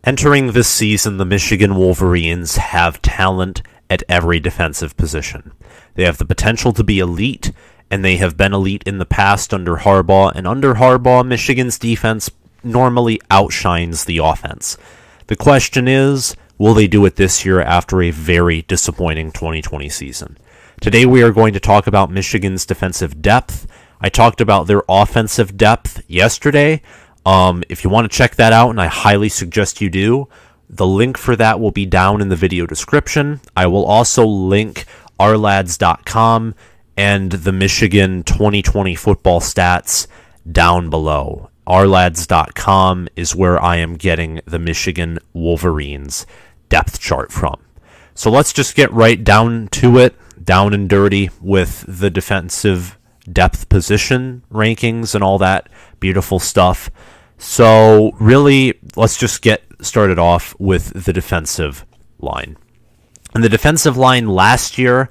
Entering this season, the Michigan Wolverines have talent at every defensive position. They have the potential to be elite, and they have been elite in the past under Harbaugh, and under Harbaugh, Michigan's defense normally outshines the offense. The question is, will they do it this year after a very disappointing 2020 season? Today we are going to talk about Michigan's defensive depth. I talked about their offensive depth yesterday. If you want to check that out, and I highly suggest you do, the link for that will be down in the video description. I will also link ourlads.com and the Michigan 2020 football stats down below. Ourlads.com is where I am getting the Michigan Wolverines depth chart from. So let's just get right down to it, down and dirty with the defensive depth position rankings and all that beautiful stuff. So really, let's just get started off with the defensive line. And the defensive line last year,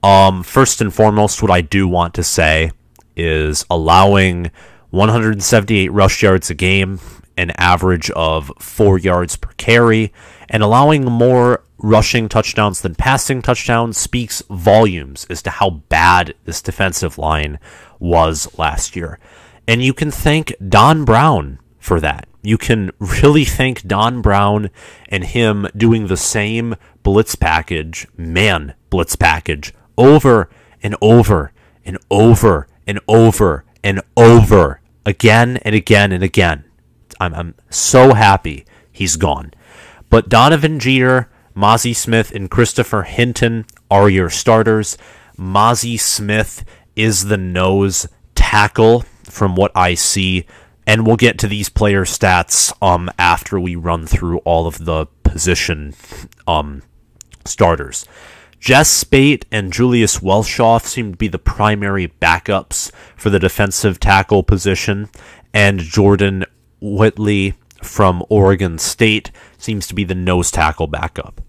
first and foremost, what I do want to say is allowing 178 rush yards a game, an average of 4 yards per carry, and allowing more rushing touchdowns than passing touchdowns speaks volumes as to how bad this defensive line was last year. And you can thank Don Brown for that. You can really thank Don Brown and him doing the same blitz package, blitz package, over and over and over and over and over again and again and again. I'm so happy he's gone. But Donovan Jeter, Mazi Smith, and Christopher Hinton are your starters. Mazi Smith is the nose tackle from what I see, and we'll get to these player stats after we run through all of the position starters. Jess Spate and Julius Welshoff seem to be the primary backups for the defensive tackle position, and Jordan Whitley from Oregon State seems to be the nose tackle backup.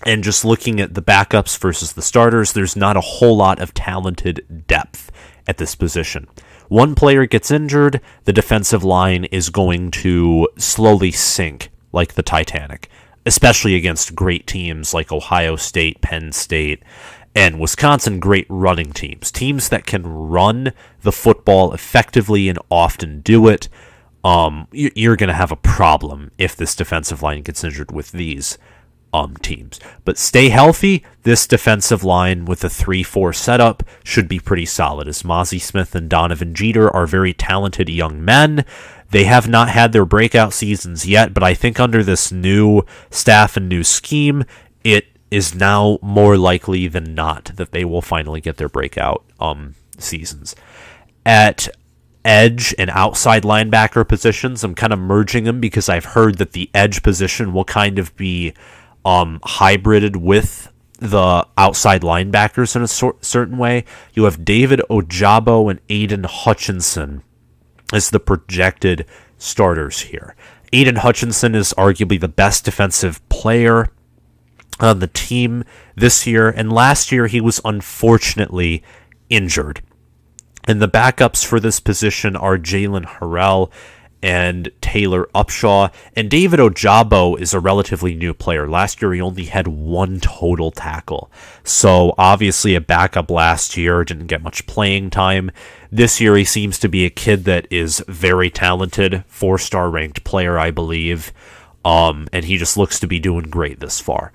And just looking at the backups versus the starters, there's not a whole lot of talented depth at this position. One player gets injured, the defensive line is going to slowly sink like the Titanic, especially against great teams like Ohio State, Penn State, and Wisconsin, great running teams. Teams that can run the football effectively and often do it. You're going to have a problem if this defensive line gets injured with these teams. But stay healthy. This defensive line with a 3-4 setup should be pretty solid, as Mazi Smith and Donovan Jeter are very talented young men. They have not had their breakout seasons yet, but I think under this new staff and new scheme, it is now more likely than not that they will finally get their breakout seasons. At edge and outside linebacker positions, I'm kind of merging them because I've heard that the edge position will kind of be hybrided with the outside linebackers in a certain way. You have David Ojabo and Aidan Hutchinson as the projected starters here. Aidan Hutchinson is arguably the best defensive player on the team this year, and last year he was unfortunately injured. And the backups for this position are Jalen Harrell and Taylor Upshaw. And David Ojabo is a relatively new player. Last year, he only had one total tackle. So, obviously, a backup last year, didn't get much playing time. This year, he seems to be a kid that is very talented, 4-star ranked player, I believe. And he just looks to be doing great this far.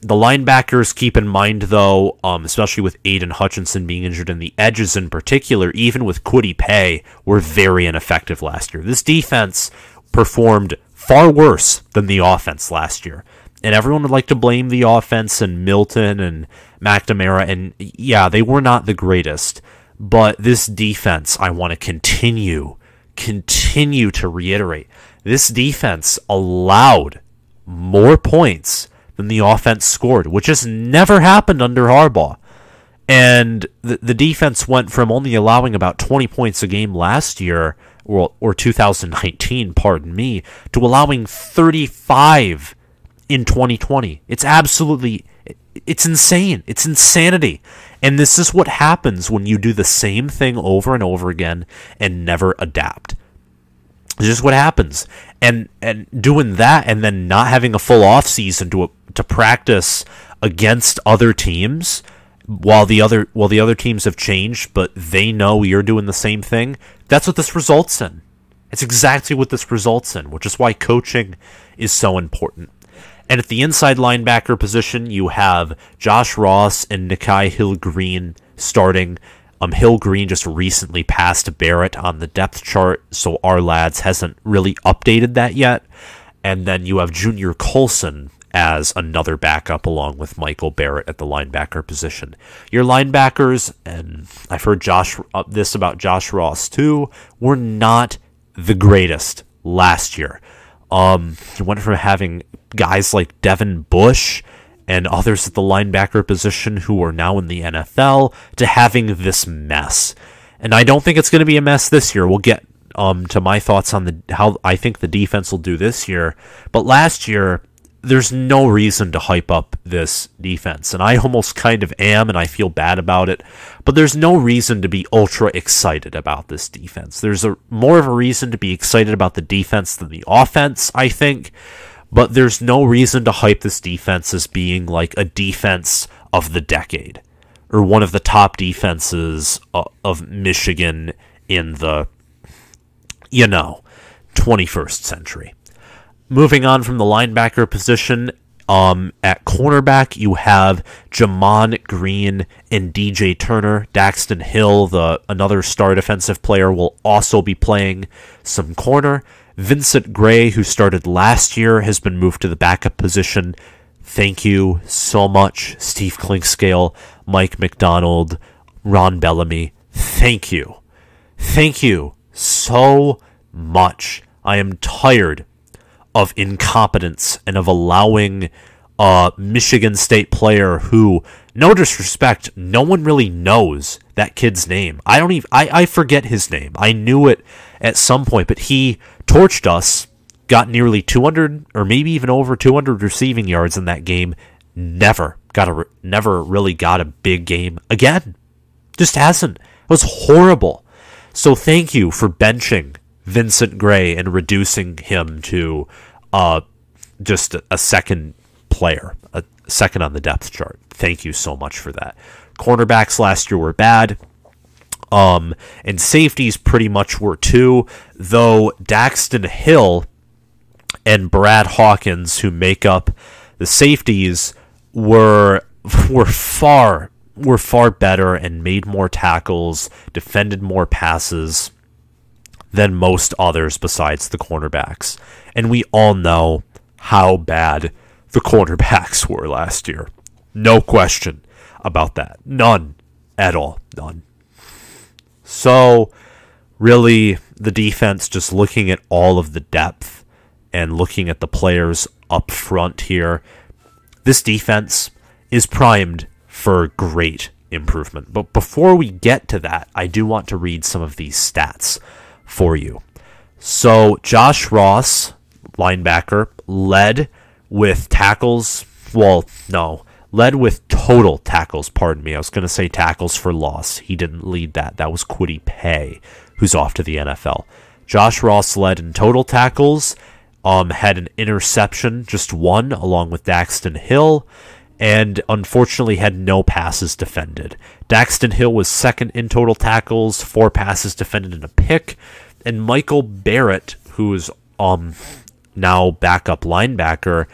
The linebackers, keep in mind, though, especially with Aidan Hutchinson being injured, and the edges in particular, even with Kwity Paye, were very ineffective last year. This defense performed far worse than the offense last year. And everyone would like to blame the offense and Milton and McNamara, and yeah, they were not the greatest. But this defense, I want to continue to reiterate, this defense allowed more points than the offense scored, which has never happened under Harbaugh. And the defense went from only allowing about 20 points a game last year, or 2019, pardon me, to allowing 35 in 2020. It's insane. It's insanity. And this is what happens when you do the same thing over and over again and never adapt. It's just what happens. And doing that and then not having a full off season to practice against other teams while the other teams have changed, but they know you're doing the same thing. That's what this results in. It's exactly what this results in, which is why coaching is so important. And at the inside linebacker position, you have Josh Ross and Nikhai Hill-Green starting. Hill-Green just recently passed Barrett on the depth chart, so our lads hasn't really updated that yet. And then you have Junior Colson as another backup along with Michael Barrett at the linebacker position. Your linebackers, and I've heard this about Josh Ross too, were not the greatest last year. You went from having guys like Devin Bush and others at the linebacker position who are now in the NFL to having this mess. And I don't think it's going to be a mess this year. We'll get to my thoughts on how I think the defense will do this year. But last year, there's no reason to hype up this defense. And I almost kind of am, and I feel bad about it. But there's no reason to be ultra excited about this defense. There's more of a reason to be excited about the defense than the offense, I think. But there's no reason to hype this defense as being like a defense of the decade or one of the top defenses of Michigan in the, 21st century. Moving on from the linebacker position, at cornerback, you have Jamon Green and DJ Turner. Daxton Hill, another star defensive player, will also be playing some corner. Vincent Gray, who started last year, has been moved to the backup position. Thank you so much, Steve Clinkscale, Mike MacDonald, Ron Bellamy. Thank you. Thank you so much. I am tired of incompetence and of allowing a Michigan State player who, no disrespect, no one really knows that kid's name. I forget his name. I knew it at some point, but he torched us, got nearly 200 or maybe even over 200 receiving yards in that game. Never really got a big game again. Just hasn't. It was horrible. So thank you for benching Vincent Gray and reducing him to just a second player, a second on the depth chart. Thank you so much for that. Cornerbacks last year were bad. And safeties pretty much were too, though Daxton Hill and Brad Hawkins, who make up the safeties, were far better and made more tackles, defended more passes than most others besides the cornerbacks. And we all know how bad the cornerbacks were last year. No question about that. None at all. None. So, really, the defense, just looking at all of the depth and looking at the players up front here, this defense is primed for great improvement. But before we get to that, I do want to read some of these stats for you. So, Josh Ross, linebacker, led with total tackles, pardon me. I was going to say tackles for loss. He didn't lead that. That was Kwity Paye, who's off to the NFL. Josh Ross led in total tackles, had an interception, just one, along with Daxton Hill, and unfortunately had no passes defended. Daxton Hill was second in total tackles, 4 passes defended and a pick, and Michael Barrett, who is now backup linebacker,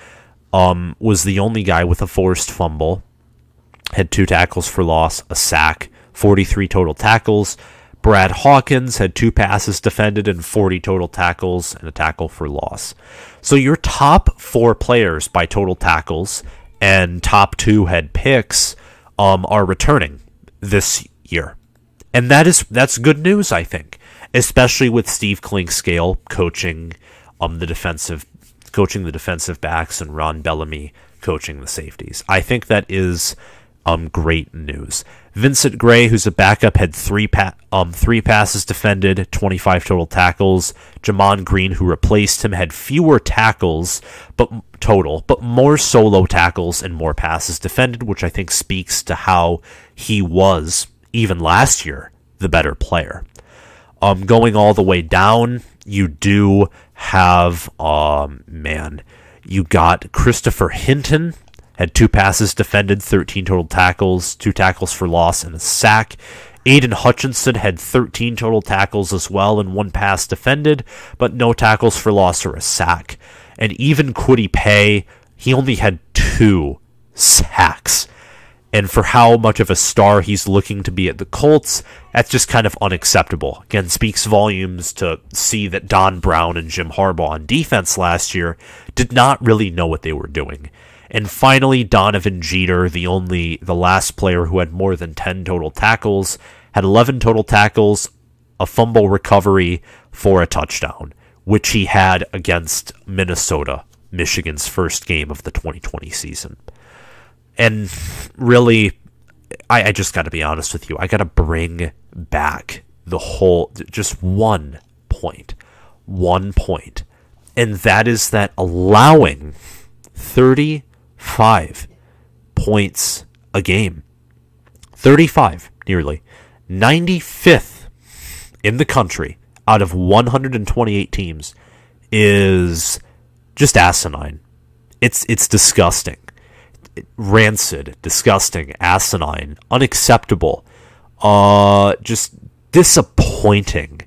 was the only guy with a forced fumble, had 2 tackles for loss, a sack, 43 total tackles. Brad Hawkins had 2 passes defended and 40 total tackles and a tackle for loss. So your top 4 players by total tackles and top 2 had picks are returning this year. And that's good news, I think, especially with Steve Clinkscale coaching the defensive backs and Ron Bellamy coaching the safeties. I think that is great news. Vincent Gray, who's a backup, had 3 passes defended, 25 total tackles. Jamon Green, who replaced him, had fewer tackles but more solo tackles and more passes defended, which I think speaks to how he was, even last year, the better player. Going all the way down, You do have, you got Christopher Hinton, had 2 passes defended, 13 total tackles, 2 tackles for loss, and a sack. Aidan Hutchinson had 13 total tackles as well and 1 pass defended, but no tackles for loss or a sack. And even Kwity Paye, he only had 2 sacks. And for how much of a star he's looking to be at the Colts, that's just kind of unacceptable. Again, speaks volumes to see that Don Brown and Jim Harbaugh on defense last year did not really know what they were doing. And finally, Donovan Jeter, the last player who had more than 10 total tackles, had 11 total tackles, a fumble recovery for a touchdown, which he had against Minnesota, Michigan's first game of the 2020 season. And really, I just got to be honest with you. I got to bring back just 1 point. 1 point. And that is that allowing 35 points a game. 35, nearly. 95th in the country out of 128 teams is just asinine. It's disgusting. Rancid, disgusting, asinine, unacceptable, just disappointing.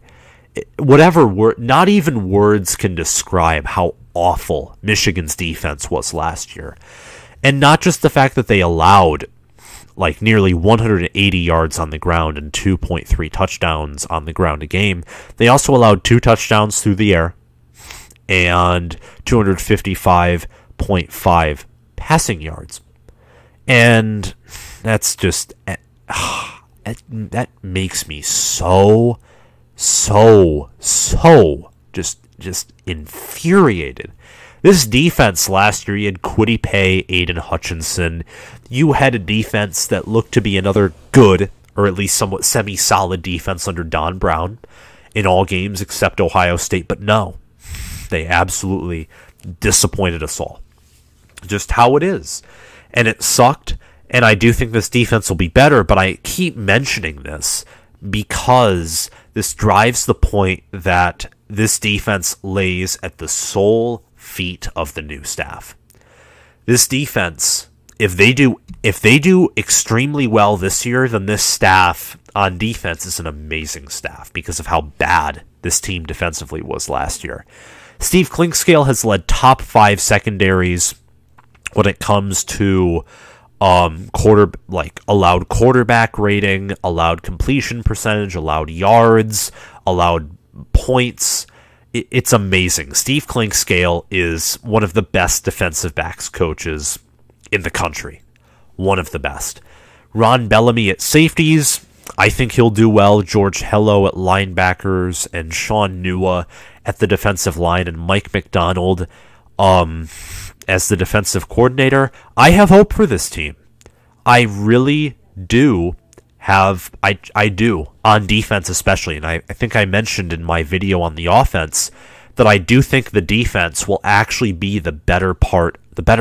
Whatever word, not even words can describe how awful Michigan's defense was last year. And not just the fact that they allowed like nearly 180 yards on the ground and 2.3 touchdowns on the ground a game. They also allowed 2 touchdowns through the air and 255.5 passing yards. And that's just that makes me so just infuriated. This defense last year, you had Kwity Paye, Aidan Hutchinson. You had a defense that looked to be another good, or at least somewhat semi-solid defense under Don Brown in all games except Ohio State. But no, they absolutely disappointed us all. Just how it is. And it sucked, and I do think this defense will be better, but I keep mentioning this because this drives the point that this defense lays at the sole feet of the new staff. This defense, if they do extremely well this year, then this staff on defense is an amazing staff because of how bad this team defensively was last year. Steve Clinkscale has led top 5 secondaries when it comes to allowed quarterback rating, allowed completion percentage, allowed yards, allowed points. It's amazing. Steve Clinkscale is one of the best defensive backs coaches in the country. One of the best. Ron Bellamy at safeties, I think he'll do well. George Hello at linebackers and Shaun Nua at the defensive line and Mike MacDonald as the defensive coordinator. I have hope for this team. I really do have, I do, on defense especially, and I think I mentioned in my video on the offense that I do think the defense will actually be the better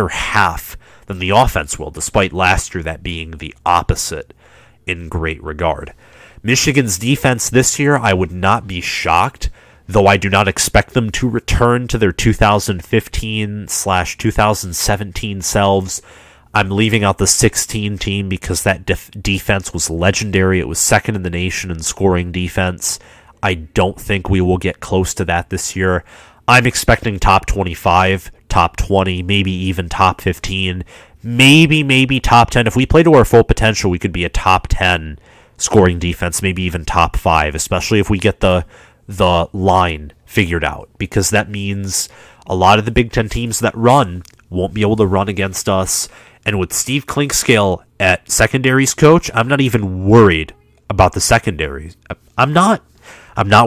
half than the offense will, despite last year that being the opposite in great regard. Michigan's defense this year, I would not be shocked, though I do not expect them to return to their 2015/2017 selves. I'm leaving out the 16 team because that defense was legendary. It was second in the nation in scoring defense. I don't think we will get close to that this year. I'm expecting top 25, top 20, maybe even top 15, maybe top 10. If we play to our full potential, we could be a top 10 scoring defense, maybe even top 5, especially if we get the line figured out, because that means a lot of the Big Ten teams that run won't be able to run against us. And with Steve Clinkscale at secondaries coach, I'm not even worried about the secondaries. I'm not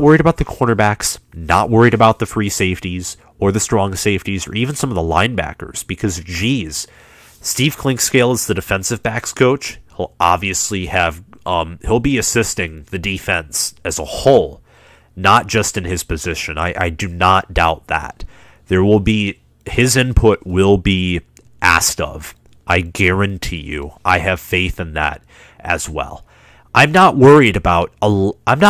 worried about the cornerbacks, not worried about the free safeties or the strong safeties or even some of the linebackers, because geez, Steve Clinkscale is the defensive backs coach. He'll obviously have he'll be assisting the defense as a whole, not just in his position. I do not doubt that. There will be, his input will be asked of. I guarantee you. I have faith in that as well. I'm not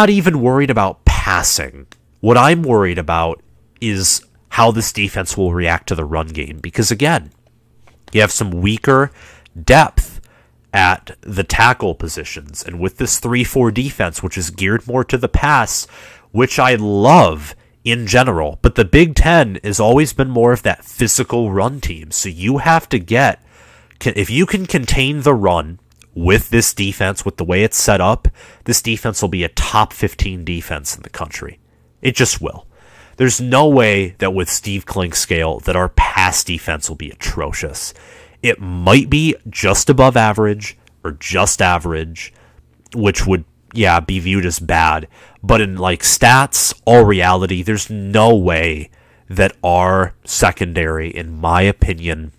even worried about passing What I'm worried about is how this defense will react to the run game. Because, again, you have some weaker depth at the tackle positions. And with this 3-4 defense, which is geared more to the pass, which I love in general, but the Big Ten has always been more of that physical run team. So you have to get, if you can contain the run with this defense, with the way it's set up, this defense will be a top 15 defense in the country. It just will. There's no way that with Steve Clinkscale that our pass defense will be atrocious. It might be just above average or just average, which would, yeah, be viewed as bad. But in like stats, all reality, there's no way that our secondary, in my opinion,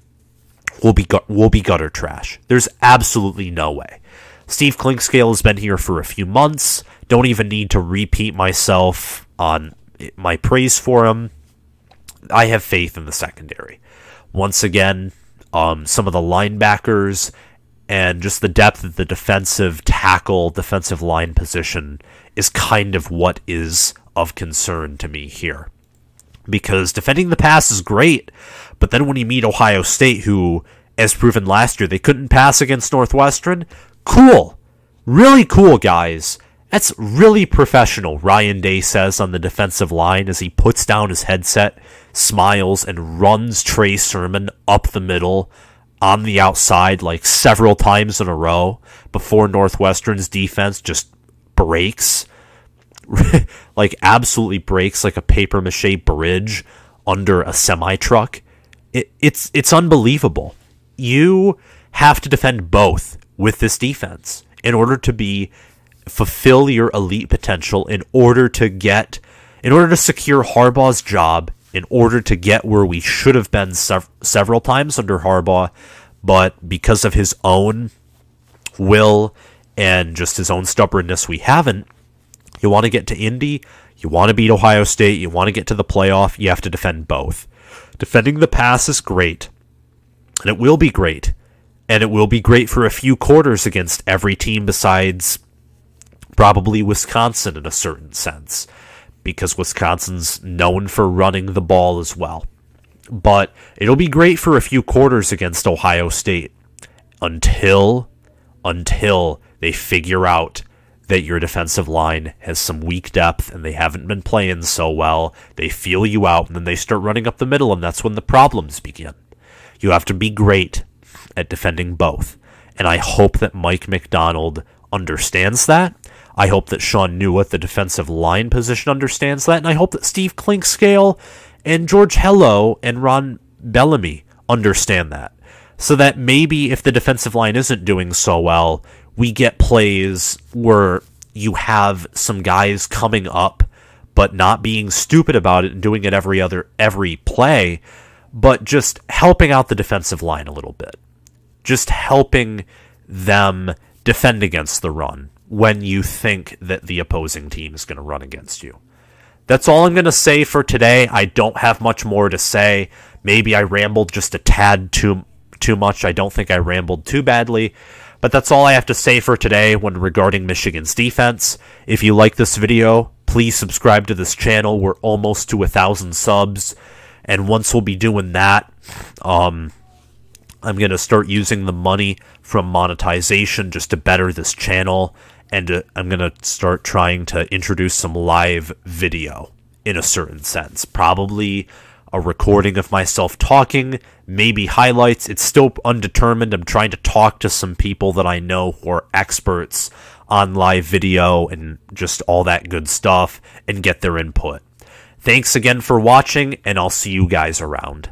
will be gutter trash. There's absolutely no way. Steve Clinkscale has been here for a few months. Don't even need to repeat myself on my praise for him. I have faith in the secondary. Once again, some of the linebackers and just the depth of the defensive tackle, defensive line position is kind of what is of concern to me here. Because defending the pass is great, but then when you meet Ohio State, who, as proven last year, they couldn't pass against Northwestern, cool. Really cool, guys. That's really professional, Ryan Day says on the defensive line as he puts down his headset, smiles, and runs Trey Sermon up the middle on the outside like several times in a row before Northwestern's defense just breaks. Like absolutely breaks like a papier-mâché bridge under a semi-truck. It's unbelievable. You have to defend both with this defense in order to fulfill your elite potential, in order to secure Harbaugh's job, in order to get where we should have been several times under Harbaugh, but because of his own will and just his own stubbornness, we haven't. You want to get to Indy, you want to beat Ohio State, you want to get to the playoff, you have to defend both. Defending the pass is great, and it will be great, and it will be great for a few quarters against every team besides probably Wisconsin in a certain sense, because Wisconsin's known for running the ball as well. But it'll be great for a few quarters against Ohio State until they figure out that your defensive line has some weak depth and they haven't been playing so well. They feel you out, and then they start running up the middle, and that's when the problems begin. You have to be great at defending both. And I hope that Mike MacDonald understands that. I hope that Shaun Nua, the defensive line position, understands that. And I hope that Steve Clinkscale and George Hello and Ron Bellamy understand that. So that maybe if the defensive line isn't doing so well, we get plays where you have some guys coming up, but not being stupid about it and doing it every play, but just helping out the defensive line a little bit. Just helping them defend against the run when you think that the opposing team is going to run against you. That's all I'm going to say for today. I don't have much more to say. Maybe I rambled just a tad too much. I don't think I rambled too badly. But that's all I have to say for today regarding Michigan's defense. If you like this video, please subscribe to this channel. We're almost to 1,000 subs. And once we'll be doing that, I'm going to start using the money from monetization just to better this channel. And I'm going to start trying to introduce some live video in a certain sense. Probably a recording of myself talking, maybe highlights. It's still undetermined. I'm trying to talk to some people that I know who are experts on live video and just all that good stuff and get their input. Thanks again for watching, and I'll see you guys around.